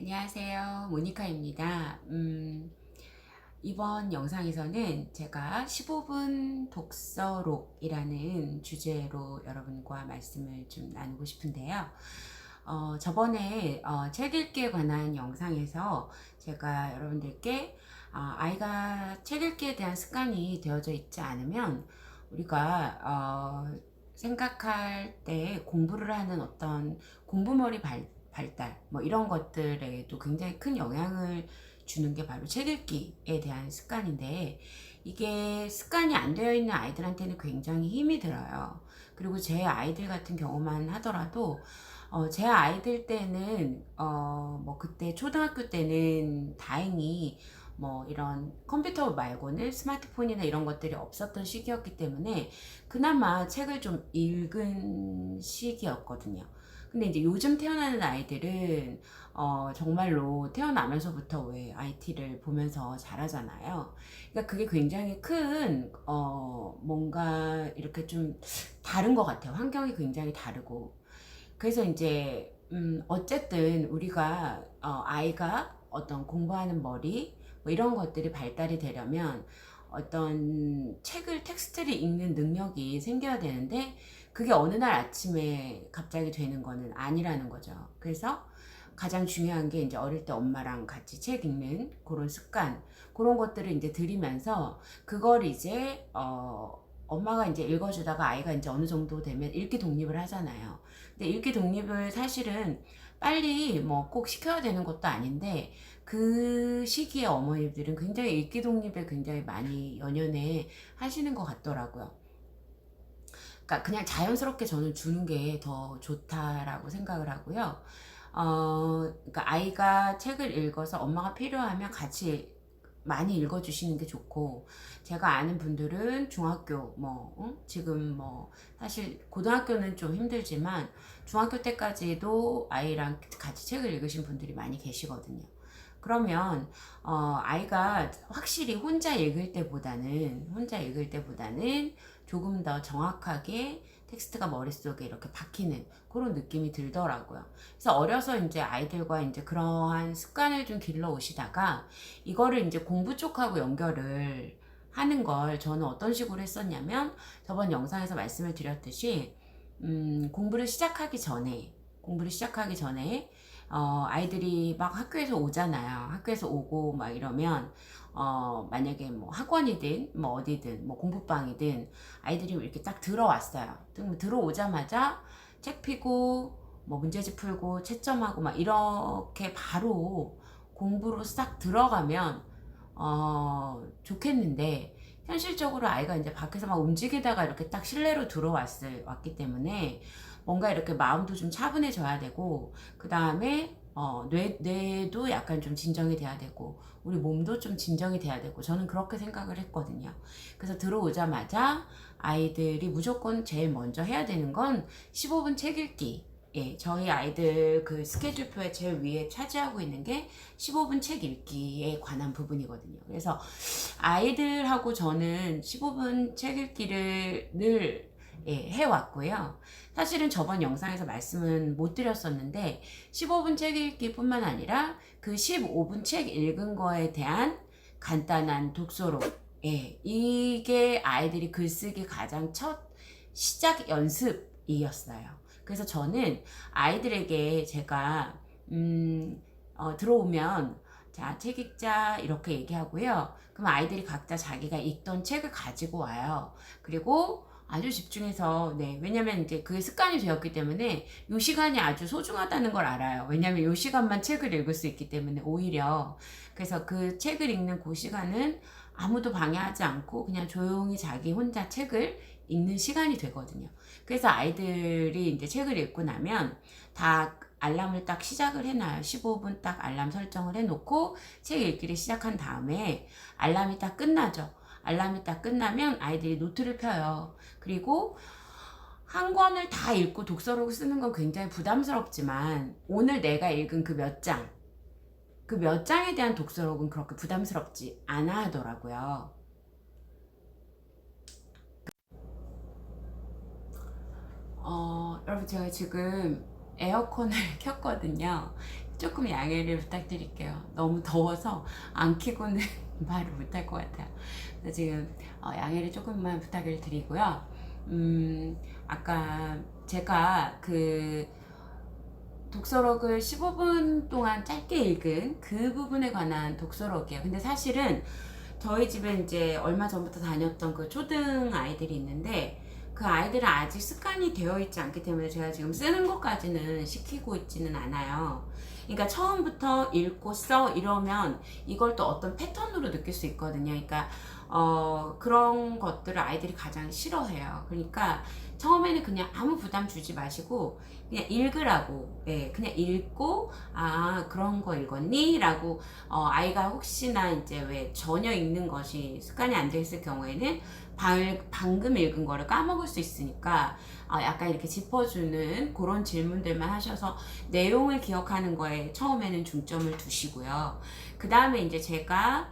안녕하세요. 모니카입니다. 이번 영상에서는 제가 15분 독서록이라는 주제로 여러분과 말씀을 좀 나누고 싶은데요. 저번에 책 읽기에 관한 영상에서 제가 여러분들께 아이가 책 읽기에 대한 습관이 되어져 있지 않으면 우리가 생각할 때 공부를 하는 어떤 공부머리 발달 뭐 이런 것들에도 굉장히 큰 영향을 주는 게 바로 책 읽기에 대한 습관인데, 이게 습관이 안 되어 있는 아이들한테는 굉장히 힘이 들어요. 그리고 제 아이들 같은 경우만 하더라도 제 아이들 때는 뭐 그때 초등학교 때는 다행히 뭐 이런 컴퓨터 말고는 스마트폰이나 이런 것들이 없었던 시기였기 때문에 그나마 책을 좀 읽은 시기였거든요. 근데 이제 요즘 태어나는 아이들은 정말로 태어나면서부터 왜 IT를 보면서 자라잖아요. 그러니까 그게 굉장히 큰 뭔가 이렇게 좀 다른 것 같아요. 환경이 굉장히 다르고. 그래서 이제 어쨌든 우리가 아이가 어떤 공부하는 머리 뭐 이런 것들이 발달이 되려면 어떤 책을 텍스트를 읽는 능력이 생겨야 되는데, 그게 어느 날 아침에 갑자기 되는 거는 아니라는 거죠. 그래서 가장 중요한 게 이제 어릴 때 엄마랑 같이 책 읽는 그런 습관, 그런 것들을 이제 들이면서 그걸 이제 엄마가 이제 읽어주다가 아이가 이제 어느 정도 되면 읽기 독립을 하잖아요. 근데 읽기 독립을 사실은 빨리 뭐 꼭 시켜야 되는 것도 아닌데, 그 시기에 어머니들은 굉장히 읽기 독립에 굉장히 많이 연연해 하시는 것 같더라고요. 그러니까 그냥 자연스럽게 저는 주는 게 더 좋다라고 생각을 하고요. 그러니까 아이가 책을 읽어서 엄마가 필요하면 같이 많이 읽어주시는 게 좋고, 제가 아는 분들은 중학교 뭐 지금 뭐 사실 고등학교는 좀 힘들지만 중학교 때까지도 아이랑 같이 책을 읽으신 분들이 많이 계시거든요. 그러면 아이가 확실히 혼자 읽을 때보다는 조금 더 정확하게 텍스트가 머릿속에 이렇게 박히는 그런 느낌이 들더라고요. 그래서 어려서 이제 아이들과 이제 그러한 습관을 좀 길러 오시다가 이거를 이제 공부 쪽하고 연결을 하는 걸 저는 어떤 식으로 했었냐면, 저번 영상에서 말씀을 드렸듯이 공부를 시작하기 전에 아이들이 막 학교에서 오잖아요. 학교에서 오고 막 이러면 만약에 뭐 학원이든 뭐 어디든 뭐 공부방이든 아이들이 이렇게 딱 들어왔어요. 들어오자마자 책 피고 뭐 문제집 풀고 채점하고 막 이렇게 바로 공부로 싹 들어가면 좋겠는데, 현실적으로 아이가 이제 밖에서 막 움직이다가 이렇게 딱 실내로 왔기 때문에 뭔가 이렇게 마음도 좀 차분해져야 되고, 그 다음에 뇌도 약간 좀 진정이 돼야 되고, 우리 몸도 좀 진정이 돼야 되고, 저는 그렇게 생각을 했거든요. 그래서 들어오자마자 아이들이 무조건 제일 먼저 해야 되는 건 15분 책 읽기. 예, 저희 아이들 그 스케줄표에 제일 위에 차지하고 있는 게 15분 책 읽기에 관한 부분이거든요. 그래서 아이들하고 저는 15분 책 읽기를 늘 해왔고요. 사실은 저번 영상에서 말씀은 못 드렸었는데, 15분 책 읽기 뿐만 아니라 그 15분 책 읽은 거에 대한 간단한 독서록, 이게 아이들이 글쓰기 가장 첫 시작 연습이었어요. 그래서 저는 아이들에게 제가 들어오면 자, 책 읽자 이렇게 얘기하고요. 그럼 아이들이 각자 자기가 읽던 책을 가지고 와요. 그리고 아주 집중해서, 네, 왜냐면 이제 그게 습관이 되었기 때문에 이 시간이 아주 소중하다는 걸 알아요. 왜냐면 이 시간만 책을 읽을 수 있기 때문에 오히려. 그래서 그 책을 읽는 그 시간은 아무도 방해하지 않고 그냥 조용히 자기 혼자 책을 읽는 시간이 되거든요. 그래서 아이들이 이제 책을 읽고 나면 다 알람을 딱 시작을 해놔요. 15분 딱 알람 설정을 해놓고 책 읽기를 시작한 다음에 알람이 딱 끝나죠. 알람이 딱 끝나면 아이들이 노트를 펴요. 그리고 한 권을 다 읽고 독서록을 쓰는 건 굉장히 부담스럽지만, 오늘 내가 읽은 그 몇 장에 대한 독서록은 그렇게 부담스럽지 않아 하더라고요. 여러분, 제가 지금 에어컨을 켰거든요. 조금 양해를 부탁드릴게요. 너무 더워서 안 켜고는 말을 못할 것 같아요. 그래서 지금 양해를 조금만 부탁을 드리고요. 아까 제가 그 독서록을 15분 동안 짧게 읽은 그 부분에 관한 독서록이에요. 근데 사실은 저희 집에 이제 얼마 전부터 다녔던 그 초등 아이들이 있는데 그 아이들은 아직 습관이 되어 있지 않기 때문에 제가 지금 쓰는 것까지는 시키고 있지는 않아요. 그러니까 처음부터 읽고 써 이러면 이걸 또 어떤 패턴으로 느낄 수 있거든요. 그러니까 그런 것들을 아이들이 가장 싫어해요. 그러니까 처음에는 그냥 아무 부담 주지 마시고 그냥 읽으라고, 예, 그냥 읽고 아 그런 거 읽었니? 라고 아이가 혹시나 이제 왜 전혀 읽는 것이 습관이 안 돼 있을 경우에는 방금 읽은 거를 까먹을 수 있으니까 약간 이렇게 짚어주는 그런 질문들만 하셔서 내용을 기억하는 거에 처음에는 중점을 두시고요. 그 다음에 이제 제가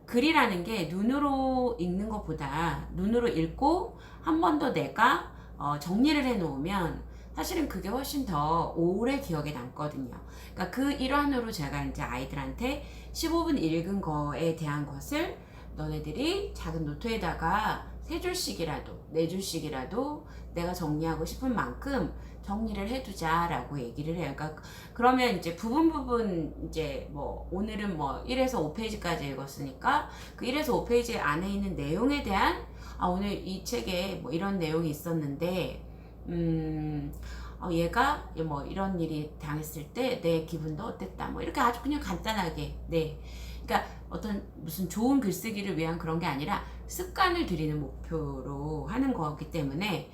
글이라는 게 눈으로 읽는 것보다 눈으로 읽고 한 번 더 내가 정리를 해 놓으면 사실은 그게 훨씬 더 오래 기억에 남거든요. 그러니까 그 일환으로 제가 이제 아이들한테 15분 읽은 거에 대한 것을 너네들이 작은 노트에다가 3줄씩이라도 4줄씩이라도 내가 정리하고 싶은 만큼 정리를 해두자 라고 얘기를 해요. 그러니까 그러면 이제 부분 이제 뭐 오늘은 뭐 1에서 5페이지까지 읽었으니까 그 1에서 5페이지 안에 있는 내용에 대한 오늘 이 책에 뭐 이런 내용이 있었는데 얘가 뭐 이런 일이 당했을 때 내 기분도 어땠다 뭐 이렇게 아주 그냥 간단하게 네 그러니까 어떤 무슨 좋은 글쓰기를 위한 그런 게 아니라 습관을 들이는 목표로 하는 거기 때문에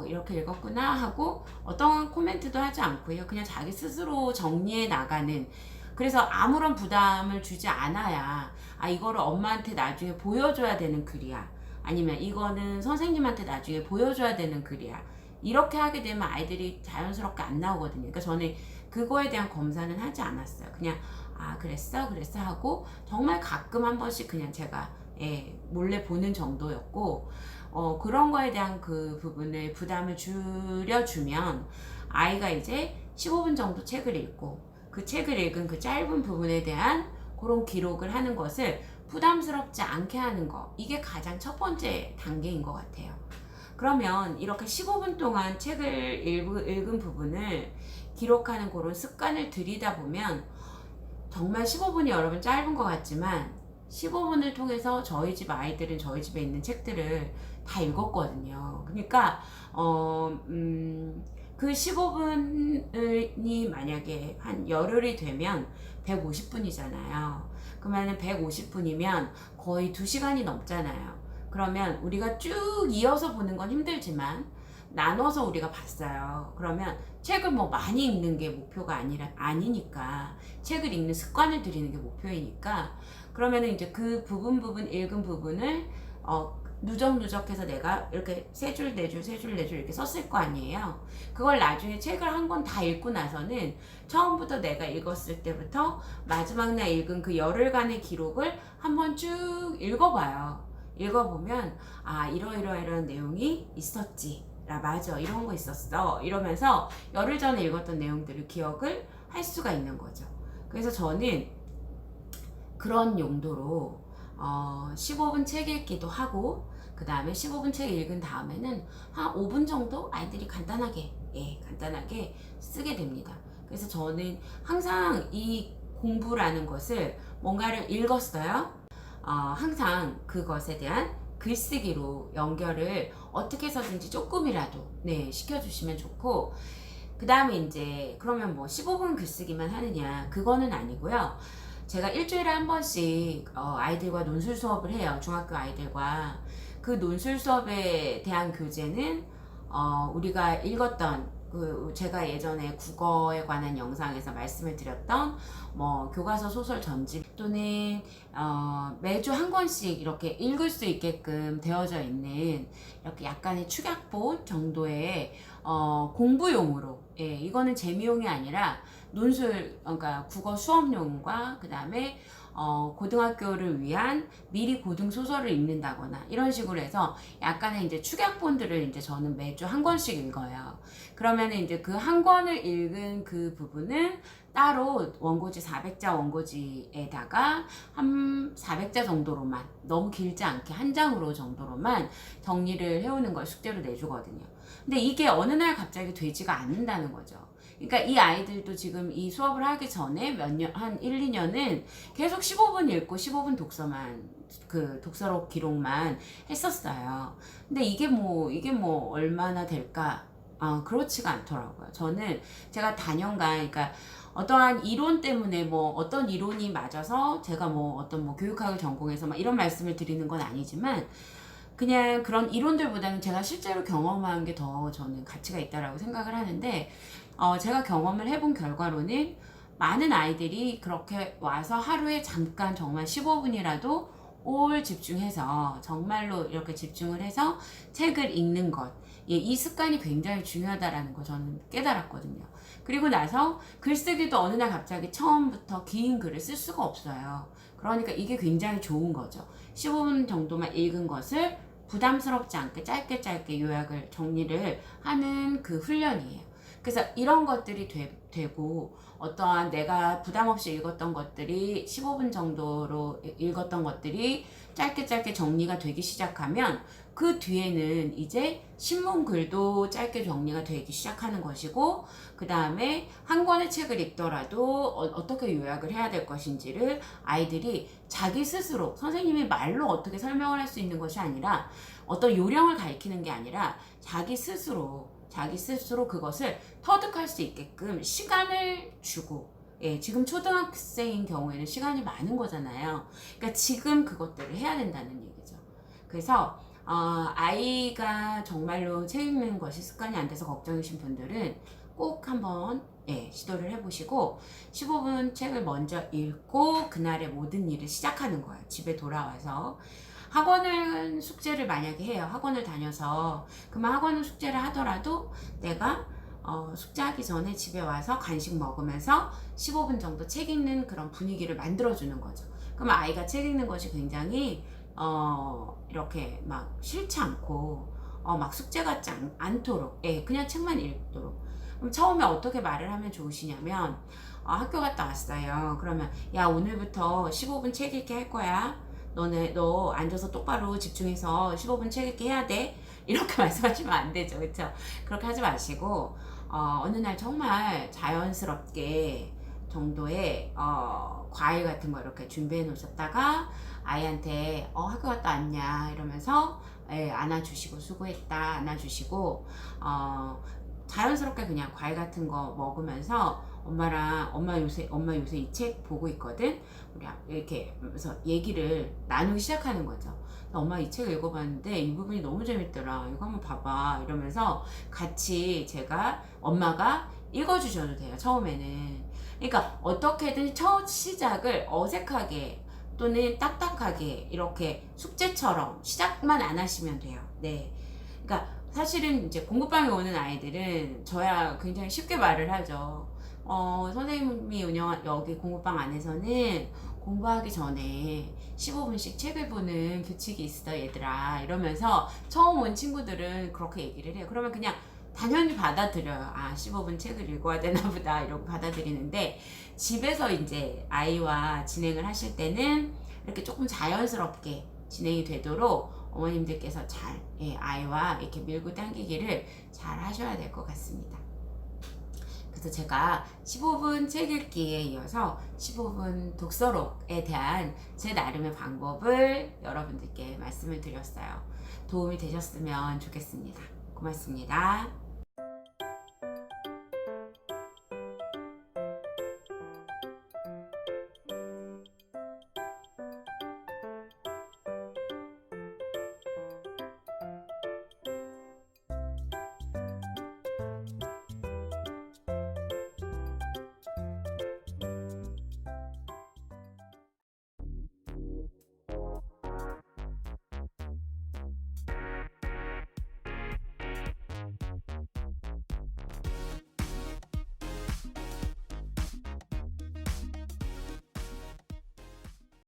이렇게 읽었구나 하고 어떤 코멘트도 하지 않고요. 그냥 자기 스스로 정리해 나가는 그래서 아무런 부담을 주지 않아야 이거를 엄마한테 나중에 보여줘야 되는 글이야. 아니면 이거는 선생님한테 나중에 보여줘야 되는 글이야. 이렇게 하게 되면 아이들이 자연스럽게 안 나오거든요. 그러니까 저는 그거에 대한 검사는 하지 않았어요. 그냥 그랬어 하고 정말 가끔 한 번씩 그냥 제가 몰래 보는 정도였고 그런 거에 대한 그 부분을 부담을 줄여주면 아이가 이제 15분 정도 책을 읽고 그 책을 읽은 그 짧은 부분에 대한 그런 기록을 하는 것을 부담스럽지 않게 하는 거 이게 가장 첫 번째 단계인 것 같아요. 그러면 이렇게 15분 동안 책을 읽은 부분을 기록하는 그런 습관을 들이다 보면 정말 15분이 여러분 짧은 것 같지만 15분을 통해서 저희 집 아이들은 저희 집에 있는 책들을 다 읽었거든요. 그러니까 그 15분이 만약에 한 열흘이 되면 150분이잖아요. 그러면 150분이면 거의 2시간이 넘잖아요. 그러면 우리가 쭉 이어서 보는 건 힘들지만 나눠서 우리가 봤어요. 그러면 책을 뭐 많이 읽는 게 목표가 아니니까 책을 읽는 습관을 들이는 게 목표이니까 그러면은 이제 그 부분 읽은 부분을 누적해서 내가 이렇게 3줄, 4줄, 3줄, 4줄 이렇게 썼을 거 아니에요. 그걸 나중에 책을 한 권 다 읽고 나서는 처음부터 내가 읽었을 때부터 마지막 날 읽은 그 열흘간의 기록을 한번 쭉 읽어봐요. 읽어보면 이러이러이러한 내용이 있었지. 맞아 이런 거 있었어 이러면서 열흘 전에 읽었던 내용들을 기억을 할 수가 있는 거죠. 그래서 저는 그런 용도로 15분 책 읽기도 하고 그 다음에 15분 책 읽은 다음에는 한 5분 정도 아이들이 간단하게 쓰게 됩니다. 그래서 저는 항상 이 공부라는 것을 뭔가를 읽었어요. 항상 그것에 대한 글쓰기로 연결을 어떻게 해서든지 조금이라도 시켜주시면 좋고 그 다음에 이제 그러면 뭐 15분 글쓰기만 하느냐 그거는 아니고요. 제가 일주일에 한 번씩 아이들과 논술 수업을 해요. 중학교 아이들과 그 논술 수업에 대한 교재는 우리가 읽었던 제가 예전에 국어에 관한 영상에서 말씀을 드렸던 뭐 교과서 소설 전집 또는 매주 한 권씩 이렇게 읽을 수 있게끔 되어져 있는 이렇게 약간의 축약본 정도의 공부용으로 이거는 재미용이 아니라 논술 그러니까 국어 수업용과 그 다음에 고등학교를 위한 미리 고등소설을 읽는다거나 이런 식으로 해서 약간의 이제 축약본들을 이제 저는 매주 한 권씩 읽어요. 그러면 이제 그 한 권을 읽은 그 부분은 따로 원고지 400자 원고지에다가 한 400자 정도로만, 너무 길지 않게 한 장으로 정도로만 정리를 해오는 걸 숙제로 내주거든요. 근데 이게 어느 날 갑자기 되지가 않는다는 거죠. 그러니까 이 아이들도 지금 이 수업을 하기 전에 한 1, 2년은 계속 15분 읽고 15분 독서만, 그 독서록 기록만 했었어요. 근데 이게 뭐 얼마나 될까? 그렇지가 않더라고요. 저는 제가 단연간, 그러니까 어떠한 이론 때문에 뭐 어떤 이론이 맞아서 제가 뭐 어떤 뭐 교육학을 전공해서 막 이런 말씀을 드리는 건 아니지만, 그냥 그런 이론들보다는 제가 실제로 경험한 게 더 저는 가치가 있다라고 생각을 하는데, 제가 경험을 해본 결과로는 많은 아이들이 그렇게 와서 하루에 잠깐 정말 15분이라도 올 집중해서, 정말로 이렇게 집중을 해서 책을 읽는 것, 이 습관이 굉장히 중요하다라는 거 저는 깨달았거든요. 그리고 나서 글쓰기도 어느 날 갑자기 처음부터 긴 글을 쓸 수가 없어요. 그러니까 이게 굉장히 좋은 거죠. 15분 정도만 읽은 것을 부담스럽지 않게 짧게 요약을 정리를 하는 그 훈련이에요. 그래서 이런 것들이 되고, 어떠한 내가 부담 없이 읽었던 것들이 15분 정도로 읽었던 것들이 짧게 정리가 되기 시작하면, 그 뒤에는 이제 신문 글도 짧게 정리가 되기 시작하는 것이고, 그 다음에 한 권의 책을 읽더라도 어떻게 요약을 해야 될 것인지를 아이들이 자기 스스로, 선생님이 말로 어떻게 설명을 할 수 있는 것이 아니라, 어떤 요령을 가리키는 게 아니라 자기 스스로 그것을 터득할 수 있게끔 시간을 주고, 지금 초등학생인 경우에는 시간이 많은 거잖아요. 그러니까 지금 그것들을 해야 된다는 얘기죠. 그래서 아이가 정말로 책 읽는 것이 습관이 안 돼서 걱정이신 분들은 꼭 한번 시도를 해보시고, 15분 책을 먼저 읽고 그날의 모든 일을 시작하는 거예요. 집에 돌아와서. 학원은 숙제를 만약에 해요. 학원을 다녀서 그러면 학원은 숙제를 하더라도 내가 숙제하기 전에 집에 와서 간식 먹으면서 15분 정도 책 읽는 그런 분위기를 만들어주는 거죠. 그러면 아이가 책 읽는 것이 굉장히 이렇게 막 싫지 않고 막 숙제 같지 않도록, 그냥 책만 읽도록. 그럼 처음에 어떻게 말을 하면 좋으시냐면, 학교 갔다 왔어요. 그러면 야, 오늘부터 15분 책 읽기 할 거야. 너 앉아서 똑바로 집중해서 15분 책 읽기 해야 돼. 이렇게 말씀하시면 안 되죠. 그렇죠? 그렇게 하지 마시고, 어느 날 정말 자연스럽게 정도의 과일 같은 거 이렇게 준비해 놓으셨다가 아이한테 학교 갔다 왔냐 이러면서 안아주시고, 수고했다 안아주시고, 자연스럽게 그냥 과일 같은 거 먹으면서 엄마 요새 이 책 보고 있거든. 우리 이렇게 하면서 얘기를 나누기 시작하는 거죠. 엄마 이 책 읽어봤는데 이 부분이 너무 재밌더라. 이거 한번 봐봐. 이러면서 같이 엄마가 읽어주셔도 돼요. 처음에는. 그러니까 어떻게든 첫 시작을 어색하게 또는 딱딱하게 이렇게 숙제처럼 시작만 안 하시면 돼요. 네. 그러니까 사실은 이제 공부방에 오는 아이들은 저야 굉장히 쉽게 말을 하죠. 선생님이 운영한 여기 공부방 안에서는 공부하기 전에 15분씩 책을 보는 규칙이 있어 얘들아, 이러면서 처음 온 친구들은 그렇게 얘기를 해요. 그러면 그냥 당연히 받아들여요. 15분 책을 읽어야 되나 보다 이러고 받아들이는데, 집에서 이제 아이와 진행을 하실 때는 이렇게 조금 자연스럽게 진행이 되도록 어머님들께서 잘 아이와 이렇게 밀고 당기기를 잘 하셔야 될 것 같습니다. 그래서 제가 15분 책 읽기에 이어서 15분 독서록에 대한 제 나름의 방법을 여러분들께 말씀을 드렸어요. 도움이 되셨으면 좋겠습니다. 고맙습니다.